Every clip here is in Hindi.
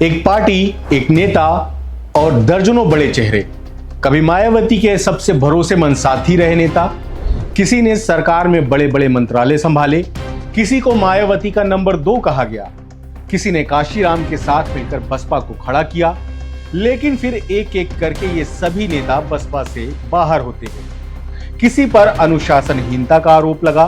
एक पार्टी, एक नेता और दर्जनों बड़े चेहरे। कभी मायावती के सबसे भरोसेमंद साथी रहे नेता, किसी ने सरकार में बड़े बड़े मंत्रालय संभाले, किसी को मायावती का नंबर 2 कहा गया, किसी ने काशीराम के साथ मिलकर बसपा को खड़ा किया। लेकिन फिर एक एक करके ये सभी नेता बसपा से बाहर होते गए। किसी पर अनुशासनहीनता का आरोप लगा,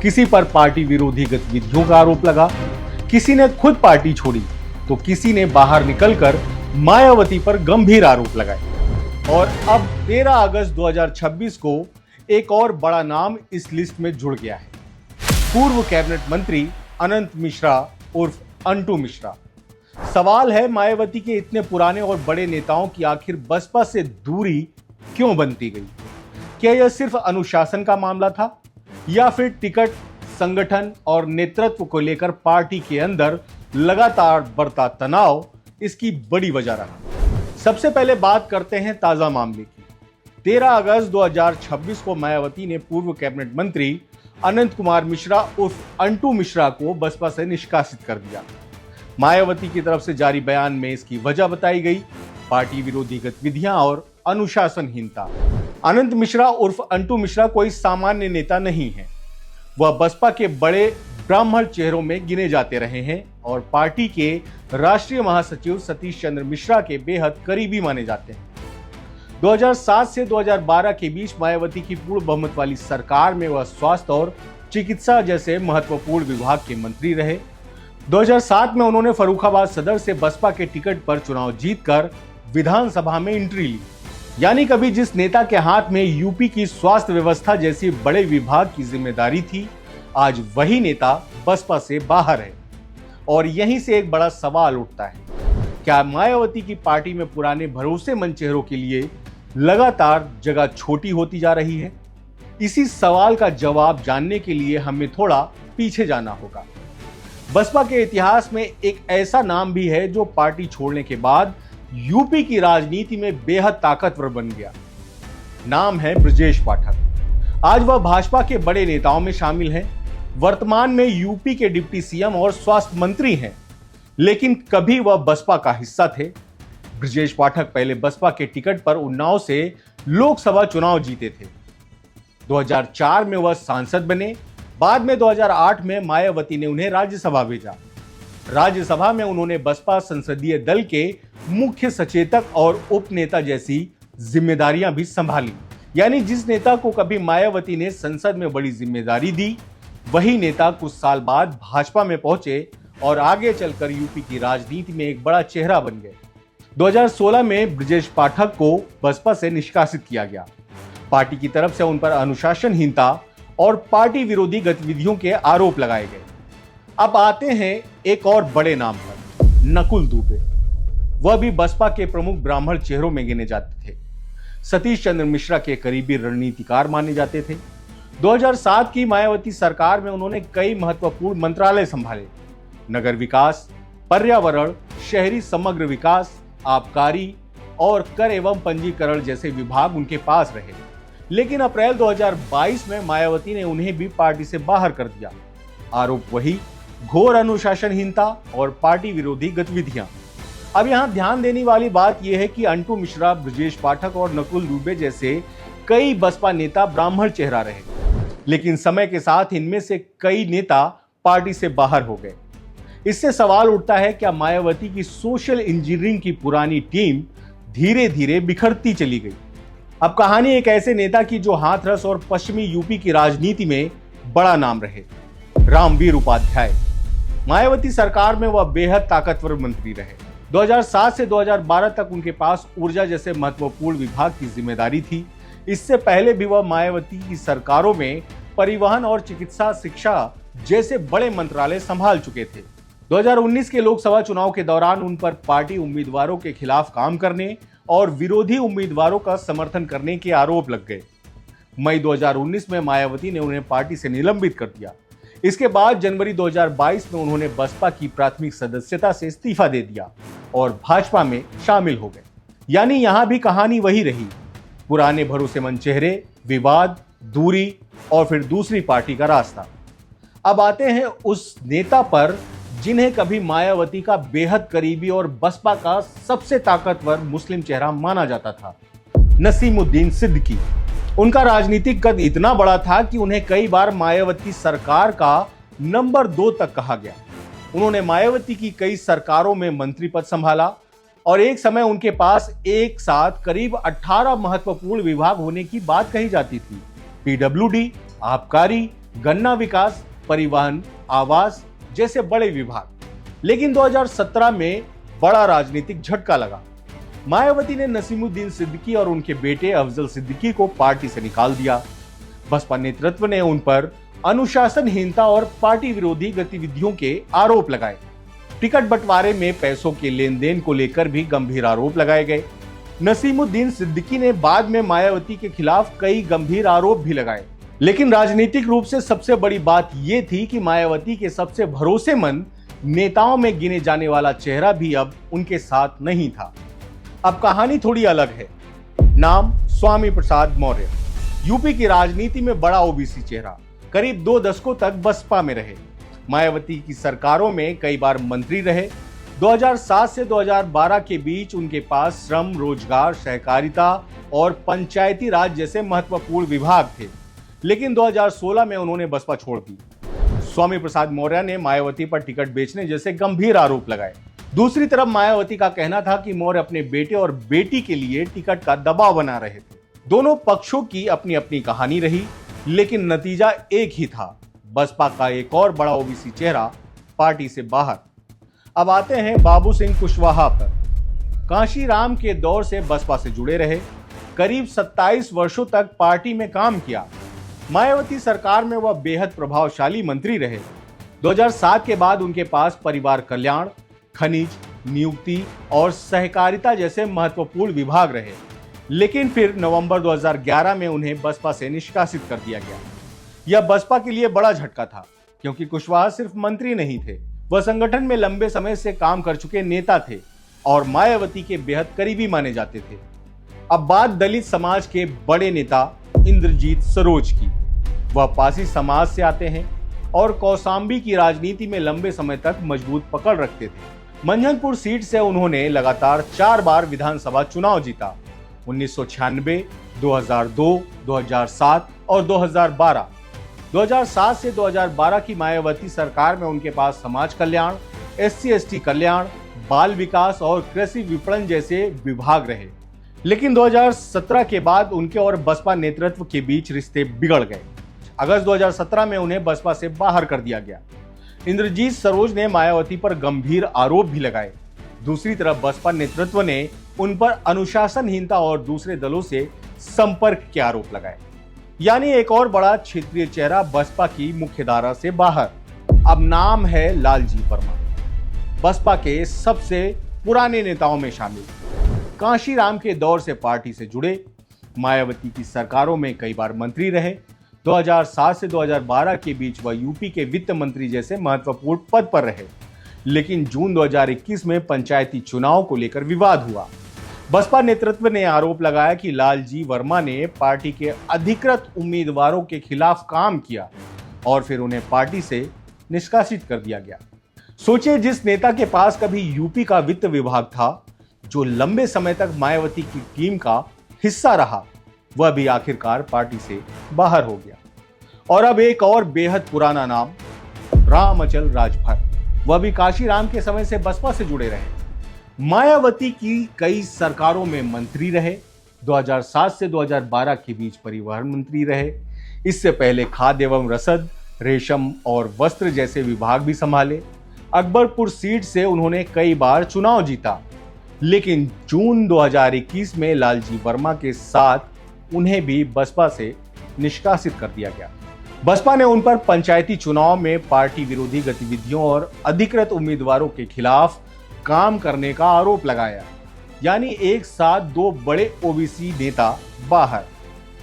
किसी पर पार्टी विरोधी गतिविधियों का आरोप लगा, किसी ने खुद पार्टी छोड़ी तो किसी ने बाहर निकलकर मायावती पर गंभीर आरोप लगाए। और अब 13 अगस्त 2026 को एक और बड़ा नाम इस लिस्ट में जुड़ गया है। पूर्व कैबिनेट मंत्री अनंत मिश्रा उर्फ अंटू मिश्रा। सवाल है, मायावती के इतने पुराने और बड़े नेताओं की आखिर बसपा से दूरी क्यों बनती गई? क्या यह सिर्फ अनुशासन का मामला था या फिर टिकट, संगठन और नेतृत्व को लेकर पार्टी के अंदर लगातार बढ़ता तनाव इसकी बड़ी वजह रहा? सबसे पहले बात करते हैं ताजा मामले की। 13 अगस्त 2026 को मायावती ने पूर्व कैबिनेट मंत्री अनंत कुमार मिश्रा उर्फ अंटू मिश्रा को बसपा से निष्कासित कर दिया। मायावती की तरफ से जारी बयान में इसकी वजह बताई गई, पार्टी विरोधी गतिविधियां और अनुशासनहीनता। अनंत मिश्रा उर्फ अंटू मिश्रा कोई सामान्य नेता नहीं है। वह बसपा के बड़े ब्राह्मण चेहरों में गिने जाते रहे हैं और पार्टी के राष्ट्रीय महासचिव सतीश चंद्र मिश्रा के बेहद करीबी माने जाते हैं। 2007 से 2012 के बीच मायावती की पूर्ण बहुमत वाली सरकार में वह स्वास्थ्य और चिकित्सा जैसे महत्वपूर्ण विभाग के मंत्री रहे। 2007 में उन्होंने फर्रुखाबाद सदर से बसपा के टिकट पर चुनाव जीतकर विधानसभा में एंट्री ली। यानी कभी जिस नेता के हाथ में यूपी की स्वास्थ्य व्यवस्था जैसी बड़े विभाग की जिम्मेदारी थी, आज वही नेता बसपा से बाहर है। और यहीं से एक बड़ा सवाल उठता है, क्या मायावती की पार्टी में पुराने भरोसेमंद चेहरों के लिए लगातार जगह छोटी होती जा रही है? इसी सवाल का जवाब जानने के लिए हमें थोड़ा पीछे जाना होगा। बसपा के इतिहास में एक ऐसा नाम भी है जो पार्टी छोड़ने के बाद यूपी की राजनीति में बेहद ताकतवर बन गया। नाम है ब्रजेश पाठक। आज वह भाजपा के बड़े नेताओं में शामिल हैं। वर्तमान में यूपी के डिप्टी सीएम और स्वास्थ्य मंत्री हैं, लेकिन कभी वह बसपा का हिस्सा थे। ब्रजेश पाठक पहले बसपा के टिकट पर उन्नाव से लोकसभा चुनाव जीते थे। 2004 में वह सांसद बने। बाद में 2008 में मायावती ने उन्हें राज्यसभा भेजा। राज्यसभा में उन्होंने बसपा संसदीय दल के मुख्य सचेतक और उपनेता जैसी जिम्मेदारियां भी संभाली। यानी जिस नेता को कभी मायावती ने संसद में बड़ी जिम्मेदारी दी, वही नेता कुछ साल बाद भाजपा में पहुंचे और आगे चलकर यूपी की राजनीति में एक बड़ा चेहरा बन गए। 2016 में ब्रजेश पाठक को बसपा से निष्कासित किया गया। पार्टी की तरफ से उन पर अनुशासनहीनता और पार्टी विरोधी गतिविधियों के आरोप लगाए गए। अब आते हैं एक और बड़े नाम पर, नकुल दुबे। वह भी बसपा के प्रमुख ब्राह्मण चेहरों में गिने जाते थे। सतीश चंद्र मिश्रा के करीबी रणनीतिकार माने जाते थे। 2007 की मायावती सरकार में उन्होंने कई महत्वपूर्ण मंत्रालय संभाले। नगर विकास, पर्यावरण, शहरी समग्र विकास, आबकारी और कर एवं पंजीकरण जैसे विभाग उनके पास रहे। लेकिन अप्रैल 2022 में मायावती ने उन्हें भी पार्टी से बाहर कर दिया। आरोप वही, घोर अनुशासनहीनता और पार्टी विरोधी गतिविधियां। अब यहां ध्यान देने वाली बात यह है कि अंटू मिश्रा, ब्रजेश पाठक और नकुल दुबे जैसे कई बसपा नेता ब्राह्मण चेहरा रहे, लेकिन समय के साथ इनमें से कई नेता पार्टी से बाहर हो गए। इससे सवाल उठता है, क्या मायावती की सोशल इंजीनियरिंग की पुरानी टीम धीरे धीरे बिखरती चली गई? अब कहानी एक ऐसे नेता की जो हाथरस और पश्चिमी यूपी की राजनीति में बड़ा नाम रहे, रामवीर उपाध्याय। मायावती सरकार में वह बेहद ताकतवर मंत्री रहे। 2007 से 2012 तक उनके पास ऊर्जा जैसे महत्वपूर्ण विभाग की जिम्मेदारी थी। इससे पहले भी वह मायावती की सरकारों में परिवहन और चिकित्सा, शिक्षा जैसे बड़े मंत्रालय संभाल चुके थे। 2019 के लोकसभा चुनाव के दौरान उन पर पार्टी उम्मीदवारों के खिलाफ काम करने और विरोधी उम्मीदवारों का समर्थन करने के आरोप लग गए। मई 2019 में मायावती ने उन्हें पार्टी से निलंबित कर दिया। इसके बाद जनवरी 2022 में उन्होंने बसपा की प्राथमिक सदस्यता से इस्तीफा दे दिया और भाजपा में शामिल हो गए। यानी यहां भी कहानी वही रही, पुराने भरोसेमंद चेहरे, विवाद, दूरी और फिर दूसरी पार्टी का रास्ता। अब आते हैं उस नेता पर जिन्हें कभी मायावती का बेहद करीबी और बसपा का सबसे ताकतवर मुस्लिम चेहरा माना जाता था, नसीमुद्दीन सिद्दीकी। उनका राजनीतिक कद इतना बड़ा था कि उन्हें कई बार मायावती सरकार का नंबर 2 तक कहा गया। उन्होंने मायावती की कई सरकारों में मंत्री पद संभाला और एक समय उनके पास एक साथ करीब 18 महत्वपूर्ण विभाग होने की बात कही जाती थी। पीडब्ल्यूडी, आबकारी, गन्ना विकास, परिवहन, आवास जैसे बड़े विभाग। लेकिन 2017 में बड़ा राजनीतिक झटका लगा। मायावती ने नसीमुद्दीन सिद्दीकी और उनके बेटे अफजल सिद्दीकी को पार्टी से निकाल दिया। बसपा नेतृत्व ने उन पर अनुशासनहीनता और पार्टी विरोधी गतिविधियों के आरोप लगाए। टिकट बंटवारे में पैसों के लेन देन को लेकर भी गंभीर आरोप लगाए गए। नसीमुद्दीन सिद्दीकी ने बाद में मायावती के खिलाफ कई गंभीर आरोप भी लगाए। लेकिन राजनीतिक रूप से सबसे बड़ी बात यह थी कि मायावती के सबसे भरोसेमंद नेताओं में गिने जाने वाला चेहरा भी अब उनके साथ नहीं था। अब कहानी थोड़ी अलग है। नाम स्वामी प्रसाद मौर्य, यूपी की राजनीति में बड़ा ओबीसी चेहरा, करीब 2 दशकों तक बसपा में रहे। मायावती की सरकारों में कई बार मंत्री रहे। 2007 से 2012 के बीच उनके पास श्रम, रोजगार, सहकारिता और पंचायती राज जैसे महत्वपूर्ण विभाग थे। लेकिन 2016 में उन्होंने बसपा छोड़ दी। स्वामी प्रसाद मौर्य ने मायावती पर टिकट बेचने जैसे गंभीर आरोप लगाए। दूसरी तरफ मायावती का कहना था कि मौर्य अपने बेटे और बेटी के लिए टिकट का दबाव बना रहे थे। दोनों पक्षों की अपनी अपनी कहानी रही, लेकिन नतीजा एक ही था, बसपा का एक और बड़ा ओबीसी चेहरा पार्टी से बाहर। अब आते हैं बाबू सिंह कुशवाहा पर। कांशीराम के दौर से बसपा से जुड़े रहे, करीब 27 वर्षों तक पार्टी में काम किया। मायावती सरकार में वह बेहद प्रभावशाली मंत्री रहे। 2007 के बाद उनके पास परिवार कल्याण, खनिज, नियुक्ति और सहकारिता जैसे महत्वपूर्ण विभाग रहे। लेकिन फिर नवंबर 2011 में उन्हें बसपा से निष्कासित कर दिया गया। यह बसपा के लिए बड़ा झटका था, क्योंकि कुशवाहा सिर्फ मंत्री नहीं थे, वह संगठन में लंबे समय से काम कर चुके नेता थे और मायावती के बेहद करीबी माने जाते थे। अब बात दलित समाज के बड़े नेता इंद्रजीत सरोज की। वह पासी समाज से आते हैं और कौसाम्बी की राजनीति में लंबे समय तक मजबूत पकड़ रखते थे। मंझनपुर सीट से उन्होंने लगातार 4 बार विधानसभा चुनाव जीता, 1996, 2002, 2007 और 2012। 2007 से 2012 की मायावती सरकार में उनके पास समाज कल्याण, SC/ST कल्याण, बाल विकास और कृषि विपणन जैसे विभाग रहे। लेकिन 2017 के बाद उनके और बसपा नेतृत्व के बीच रिश्ते बिगड़ गए। अगस्त 2017 में उन्हें बसपा से बाहर कर दिया गया। इंद्रजीत सरोज ने मायावती पर गंभीर आरोप भी लगाए। दूसरी तरफ बसपा नेतृत्व ने उन पर अनुशासनहीनता और दूसरे दलों से संपर्क के आरोप लगाए। यानी एक और बड़ा क्षेत्रीय चेहरा बसपा की मुख्यधारा से बाहर। अब नाम है लालजी वर्मा, बसपा के सबसे पुराने नेताओं में शामिल। कांशीराम के दौर से पार्टी से जुड़े, मायावती की सरकारों में कई बार मंत्री रहे। 2007 से 2012 के बीच वह यूपी के वित्त मंत्री जैसे महत्वपूर्ण पद पर रहे। लेकिन जून 2021 में पंचायती चुनाव को लेकर विवाद हुआ। बसपा नेतृत्व ने आरोप लगाया कि लालजी वर्मा ने पार्टी के अधिकृत उम्मीदवारों के खिलाफ काम किया और फिर उन्हें पार्टी से निष्कासित कर दिया गया। सोचिए, जिस नेता के पास कभी यूपी का वित्त विभाग था, जो लंबे समय तक मायावती की टीम का हिस्सा रहा, वह भी आखिरकार पार्टी से बाहर हो गया। और अब एक और बेहद पुराना नाम, रामअचल राजभर, वह भी कांशीराम के समय से बसपा से जुड़े रहे। मायावती की कई सरकारों में मंत्री रहे। 2007 से 2012 के बीच परिवहन मंत्री रहे। इससे पहले खाद्य एवं रसद, रेशम और वस्त्र जैसे विभाग भी संभाले। अकबरपुर सीट से उन्होंने कई बार चुनाव जीता। लेकिन जून 2021 में लालजी वर्मा के साथ उन्हें भी बसपा से निष्कासित कर दिया गया। बसपा ने उन पर पंचायती चुनाव में पार्टी विरोधी गतिविधियों और अधिकृत उम्मीदवारों के खिलाफ काम करने का आरोप लगाया। यानी एक साथ 2 बड़े ओबीसी नेता बाहर।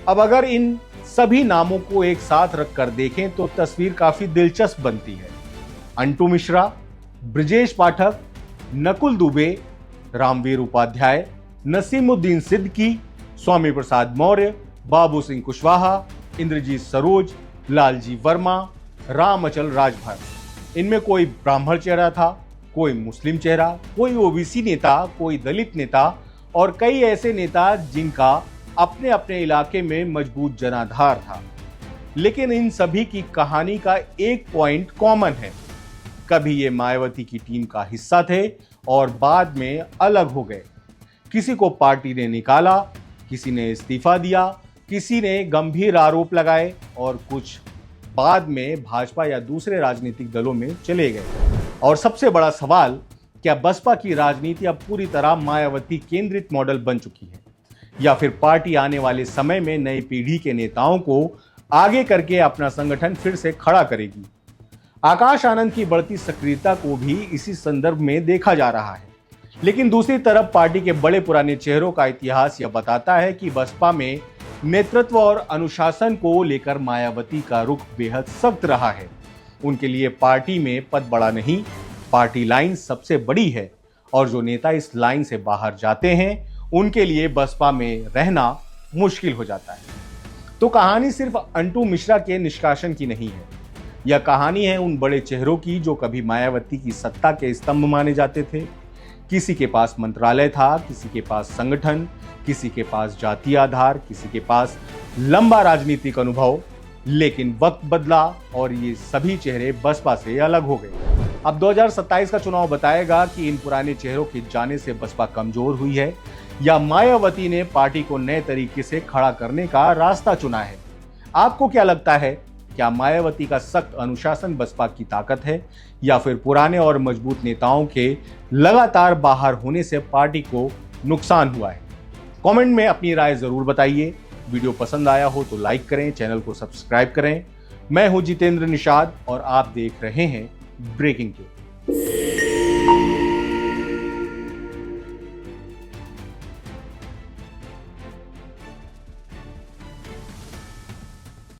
अब अगर इन सभी नामों को एक साथ रखकर देखें तो तस्वीर काफी दिलचस्प बनती है। अंटू मिश्रा, ब्रजेश पाठक, नकुल दुबे, रामवीर उपाध्याय, नसीमुद्दीन सिद्दीकी, स्वामी प्रसाद मौर्य, बाबू सिंह कुशवाहा, इंद्रजीत सरोज, लालजी वर्मा, रामअचल राजभर। इनमें कोई ब्राह्मण चेहरा था, कोई मुस्लिम चेहरा, कोई ओबीसी नेता, कोई दलित नेता और कई ऐसे नेता जिनका अपने अपने इलाके में मजबूत जनाधार था। लेकिन इन सभी की कहानी का एक पॉइंट कॉमन है, कभी ये मायावती की टीम का हिस्सा थे और बाद में अलग हो गए। किसी को पार्टी ने निकाला, किसी ने इस्तीफा दिया, किसी ने गंभीर आरोप लगाए और कुछ बाद में भाजपा या दूसरे राजनीतिक दलों में चले गए। और सबसे बड़ा सवाल, क्या बसपा की राजनीति अब पूरी तरह मायावती केंद्रित मॉडल बन चुकी है या फिर पार्टी आने वाले समय में नई पीढ़ी के नेताओं को आगे करके अपना संगठन फिर से खड़ा करेगी? आकाश आनंद की बढ़ती सक्रियता को भी इसी संदर्भ में देखा जा रहा है। लेकिन दूसरी तरफ पार्टी के बड़े पुराने चेहरों का इतिहास यह बताता है कि बसपा में नेतृत्व और अनुशासन को लेकर मायावती का रुख बेहद सख्त रहा है। उनके लिए पार्टी में पद बड़ा नहीं, पार्टी लाइन सबसे बड़ी है और जो नेता इस लाइन से बाहर जाते हैं उनके लिए बसपा में रहना मुश्किल हो जाता है। तो कहानी सिर्फ अंटू मिश्रा के निष्कासन की नहीं है, यह कहानी है उन बड़े चेहरों की जो कभी मायावती की सत्ता के स्तंभ माने जाते थे। किसी के पास मंत्रालय था, किसी के पास संगठन, किसी के पास जातीय आधार, किसी के पास लंबा राजनीतिक अनुभव। लेकिन वक्त बदला और ये सभी चेहरे बसपा से अलग हो गए। अब 2027 का चुनाव बताएगा कि इन पुराने चेहरों के जाने से बसपा कमजोर हुई है या मायावती ने पार्टी को नए तरीके से खड़ा करने का रास्ता चुना है। आपको क्या लगता है, क्या मायावती का सख्त अनुशासन बसपा की ताकत है या फिर पुराने और मजबूत नेताओं के लगातार बाहर होने से पार्टी को नुकसान हुआ है? कमेंट में अपनी राय जरूर बताइए। वीडियो पसंद आया हो तो लाइक करें, चैनल को सब्सक्राइब करें। मैं हूं जितेंद्र निषाद और आप देख रहे हैं ब्रेकिंग न्यूज।